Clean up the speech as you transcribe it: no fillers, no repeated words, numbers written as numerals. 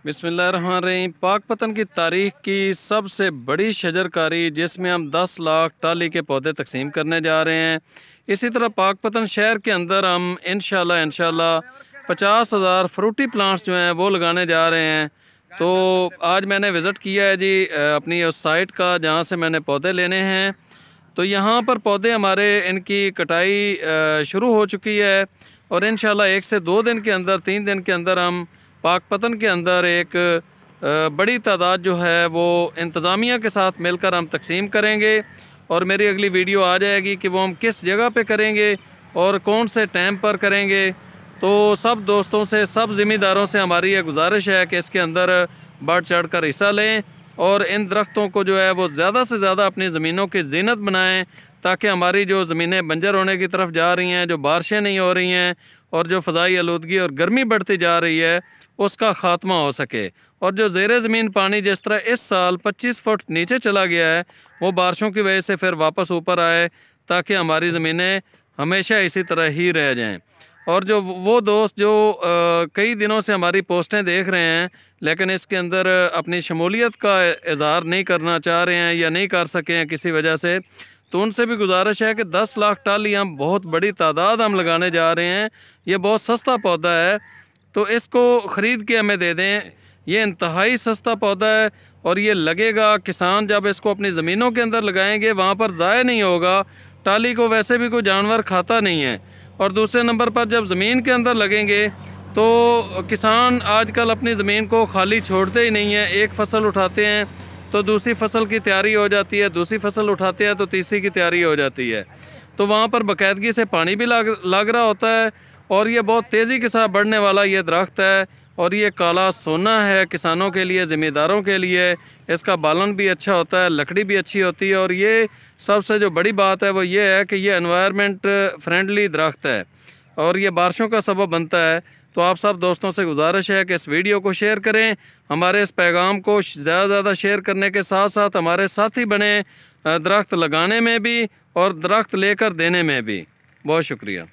बिस्मिल्लाहिर्रहमानिर्रहीम। पाकपतन की तारीख की सबसे बड़ी शजरकारी जिसमें हम 10 लाख टाली के पौधे तकसीम करने जा रहे हैं। इसी तरह पाकपतन शहर के अंदर हम इंशाल्लाह 50,000 फ्रूटी प्लांट्स जो हैं वो लगाने जा रहे हैं। तो आज मैंने विज़िट किया है जी अपनी उस साइट का जहाँ से मैंने पौधे लेने हैं। तो यहाँ पर पौधे हमारे इनकी कटाई शुरू हो चुकी है और इंशाल्लाह 1 से 2 दिन के अंदर 3 दिन के अंदर हम पाकपतन के अंदर एक बड़ी तादाद जो है वो इंतज़ामिया के साथ मिलकर हम तकसीम करेंगे और मेरी अगली वीडियो आ जाएगी कि वो हम किस जगह पे करेंगे और कौन से टाइम पर करेंगे। तो सब दोस्तों से, सब ज़िम्मेदारों से हमारी ये गुजारिश है कि इसके अंदर बढ़ चढ़ कर हिस्सा लें और इन दरख्तों को जो है वो ज़्यादा से ज़्यादा अपनी ज़मीनों की ज़ीनत बनाएं, ताकि हमारी जो ज़मीनें बंजर होने की तरफ जा रही हैं, जो बारिशें नहीं हो रही हैं और जो फ़ज़ाई आलूदगी और गर्मी बढ़ती जा रही है उसका ख़ात्मा हो सके। और जो ज़ेरे ज़मीन पानी जिस तरह इस साल 25 फुट नीचे चला गया है वो बारिशों की वजह से फिर वापस ऊपर आए, ताकि हमारी ज़मीनें हमेशा इसी तरह ही रह जाएं। और जो वो दोस्त जो कई दिनों से हमारी पोस्टें देख रहे हैं लेकिन इसके अंदर अपनी शमूलियत का इज़हार नहीं करना चाह रहे हैं या नहीं कर सके हैं किसी वजह से, तो उनसे भी गुजारिश है कि 10 लाख टाली हम बहुत बड़ी तादाद हम लगाने जा रहे हैं। ये बहुत सस्ता पौधा है तो इसको ख़रीद के हमें दे दें। ये इंतहाई सस्ता पौधा है और ये लगेगा, किसान जब इसको अपनी ज़मीनों के अंदर लगाएंगे वहाँ पर ज़ाया नहीं होगा। टाली को वैसे भी कोई जानवर खाता नहीं है। और दूसरे नंबर पर जब ज़मीन के अंदर लगेंगे तो किसान आजकल अपनी ज़मीन को खाली छोड़ते ही नहीं है। एक फसल उठाते हैं तो दूसरी फसल की तैयारी हो जाती है, दूसरी फसल उठाते हैं तो तीसरी की तैयारी हो जाती है। तो वहाँ पर बाकायदगी से पानी भी लग रहा होता है और ये बहुत तेज़ी के साथ बढ़ने वाला ये दरख्त है और ये काला सोना है किसानों के लिए, ज़िम्मेदारों के लिए। इसका बालन भी अच्छा होता है, लकड़ी भी अच्छी होती है और ये सबसे जो बड़ी बात है वो ये है कि ये एनवायरनमेंट फ्रेंडली दरख्त है और ये बारिशों का सबब बनता है। तो आप सब दोस्तों से गुजारिश है कि इस वीडियो को शेयर करें, हमारे इस पैगाम को ज़्यादा से ज़्यादा शेयर करने के साथ साथ हमारे साथी बने दरख्त लगाने में भी और दरख्त लेकर देने में भी। बहुत शुक्रिया।